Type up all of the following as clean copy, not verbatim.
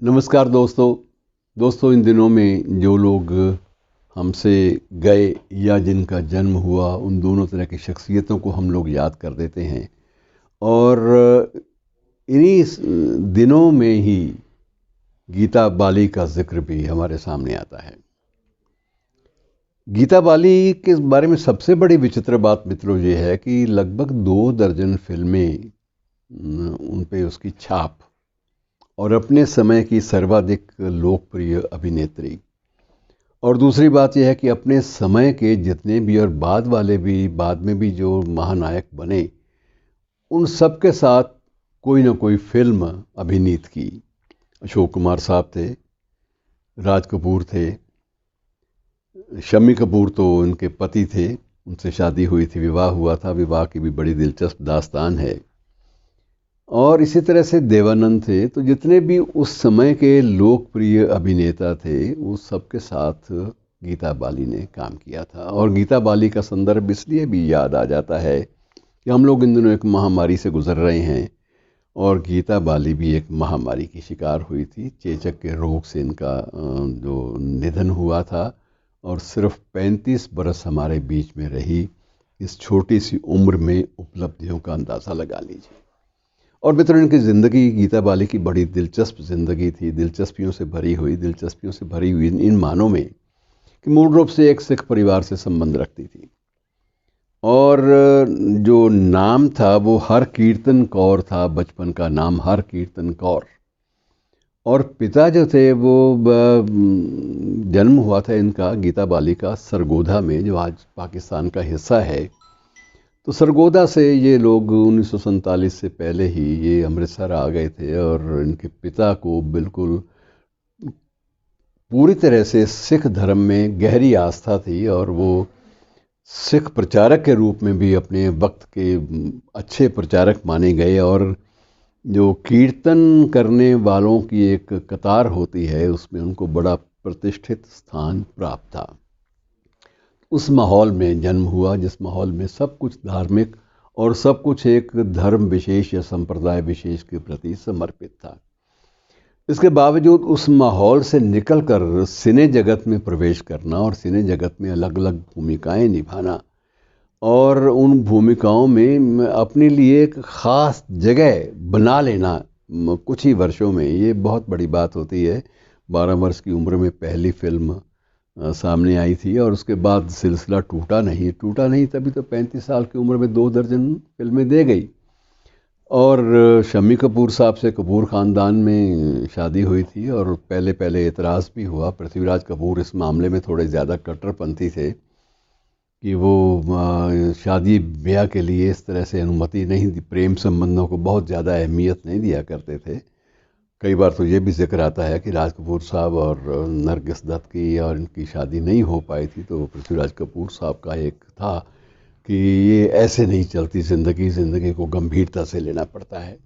नमस्कार दोस्तों इन दिनों में जो लोग हमसे गए या जिनका जन्म हुआ उन दोनों तरह की शख्सियतों को हम लोग याद कर देते हैं। और इन्हीं दिनों में ही गीता बाली का जिक्र भी हमारे सामने आता है। गीता बाली के बारे में सबसे बड़ी विचित्र बात मित्रों ये है कि लगभग 2 दर्जन फिल्में उन पे उसकी छाप और अपने समय की सर्वाधिक लोकप्रिय अभिनेत्री। और दूसरी बात यह है कि अपने समय के जितने भी और बाद में भी जो महानायक बने उन सब के साथ कोई ना कोई फिल्म अभिनीत की। अशोक कुमार साहब थे, राज कपूर थे, शम्मी कपूर तो उनके पति थे, उनसे शादी हुई थी, विवाह हुआ था। विवाह की भी बड़ी दिलचस्प दास्तान है। और इसी तरह से देवानंद थे। तो जितने भी उस समय के लोकप्रिय अभिनेता थे उस सब के साथ गीता बाली ने काम किया था। और गीता बाली का संदर्भ इसलिए भी याद आ जाता है कि हम लोग इन दिनों एक महामारी से गुजर रहे हैं और गीता बाली भी एक महामारी की शिकार हुई थी। चेचक के रोग से इनका जो निधन हुआ था और सिर्फ 35 बरस हमारे बीच में रही। इस छोटी सी उम्र में उपलब्धियों का अंदाज़ा लगा लीजिए। और मित्रों, इनकी ज़िंदगी, गीता बाली की बड़ी दिलचस्प ज़िंदगी थी, दिलचस्पियों से भरी हुई इन मानों में कि मूल रूप से एक सिख परिवार से संबंध रखती थी। और जो नाम था वो हर कीर्तन कौर था, बचपन का नाम हर कीर्तन कौर। और पिता जो थे वो जन्म हुआ था इनका, गीता बाली का, सरगोधा में, जो आज पाकिस्तान का हिस्सा है। तो सरगोधा से ये लोग 1947 से पहले ही ये अमृतसर आ गए थे। और इनके पिता को बिल्कुल पूरी तरह से सिख धर्म में गहरी आस्था थी और वो सिख प्रचारक के रूप में भी अपने वक्त के अच्छे प्रचारक माने गए। और जो कीर्तन करने वालों की एक कतार होती है उसमें उनको बड़ा प्रतिष्ठित स्थान प्राप्त था। उस माहौल में जन्म हुआ जिस माहौल में सब कुछ धार्मिक और सब कुछ एक धर्म विशेष या संप्रदाय विशेष के प्रति समर्पित था। इसके बावजूद उस माहौल से निकलकर सिने जगत में प्रवेश करना और सिने जगत में अलग अलग भूमिकाएं निभाना और उन भूमिकाओं में अपने लिए एक ख़ास जगह बना लेना कुछ ही वर्षों में, ये बहुत बड़ी बात होती है। 12 वर्ष की उम्र में पहली फिल्म सामने आई थी और उसके बाद सिलसिला टूटा नहीं। तभी तो 35 साल की उम्र में 2 दर्जन फिल्में दे गई। और शम्मी कपूर साहब से कपूर ख़ानदान में शादी हुई थी और पहले एतराज़ भी हुआ। पृथ्वीराज कपूर इस मामले में थोड़े ज़्यादा कट्टरपंथी थे कि वो शादी ब्याह के लिए इस तरह से अनुमति नहीं दी, प्रेम संबंधों को बहुत ज़्यादा अहमियत नहीं दिया करते थे। कई बार तो ये भी जिक्र आता है कि राज कपूर साहब और नरगिस दत्त की और इनकी शादी नहीं हो पाई थी। तो पृथ्वीराज कपूर साहब का एक था कि ये ऐसे नहीं चलती ज़िंदगी को गंभीरता से लेना पड़ता है।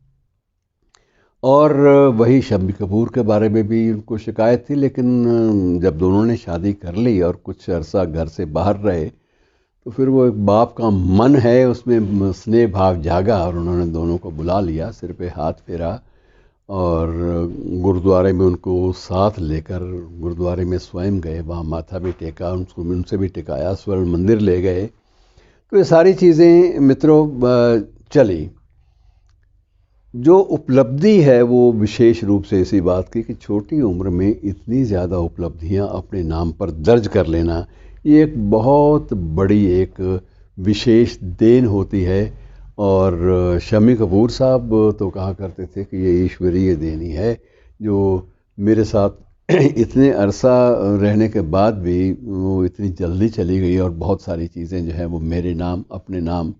और वही शम्मी कपूर के बारे में भी उनको शिकायत थी। लेकिन जब दोनों ने शादी कर ली और कुछ अरसा घर से बाहर रहे तो फिर वो एक बाप का मन है उसमें स्नेह भाव जागा और उन्होंने दोनों को बुला लिया, सिर पे हाथ फेरा और गुरुद्वारे में उनको साथ लेकर गुरुद्वारे में स्वयं गए, वहाँ माथा भी टेका, उनसे भी टिकाया, स्वर्ण मंदिर ले गए। तो ये सारी चीज़ें मित्रों चली। जो उपलब्धि है वो विशेष रूप से इसी बात की कि छोटी उम्र में इतनी ज़्यादा उपलब्धियां अपने नाम पर दर्ज कर लेना, ये एक बहुत बड़ी एक विशेष देन होती है। और शम्मी कपूर साहब तो कहा करते थे कि ये ईश्वरीय देन ही है जो मेरे साथ इतने अरसा रहने के बाद भी वो इतनी जल्दी चली गई और बहुत सारी चीज़ें जो है वो मेरे नाम, अपने नाम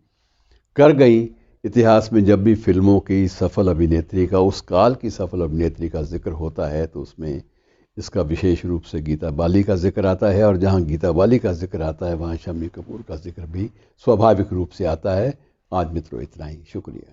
कर गई। इतिहास में जब भी फिल्मों की सफल अभिनेत्री का, उस काल की सफल अभिनेत्री का जिक्र होता है तो उसमें इसका विशेष रूप से गीता बाली का जिक्र आता है। और जहाँ गीता बाली का जिक्र आता है वहाँ शम्मी कपूर का जिक्र भी स्वाभाविक रूप से आता है। आज मित्रों इतना ही, शुक्रिया।